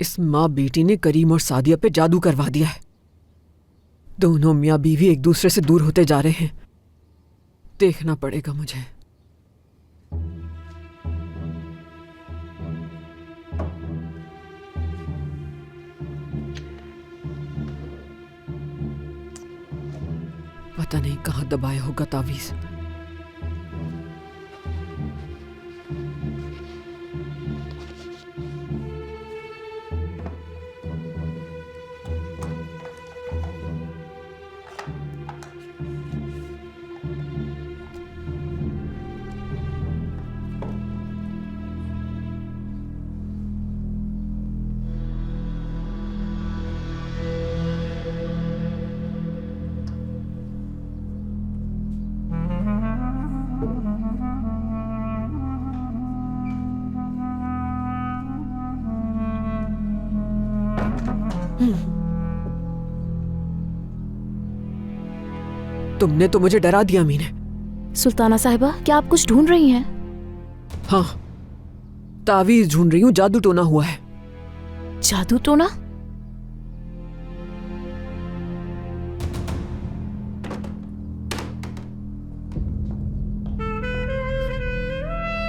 इस माँ बेटी ने करीम और सादिया पे जादू करवा दिया है। दोनों मियाँ बीवी एक दूसरे से दूर होते जा रहे हैं। देखना पड़ेगा मुझे। पता नहीं कहाँ दबाया होगा तावीज़। तुमने तो मुझे डरा दिया मीने। सुल्ताना साहिबा, क्या आप कुछ ढूंढ रही हैं? हाँ, तावीज़ ढूंढ रही हूँ। जादू टोना हुआ है। जादू टोना?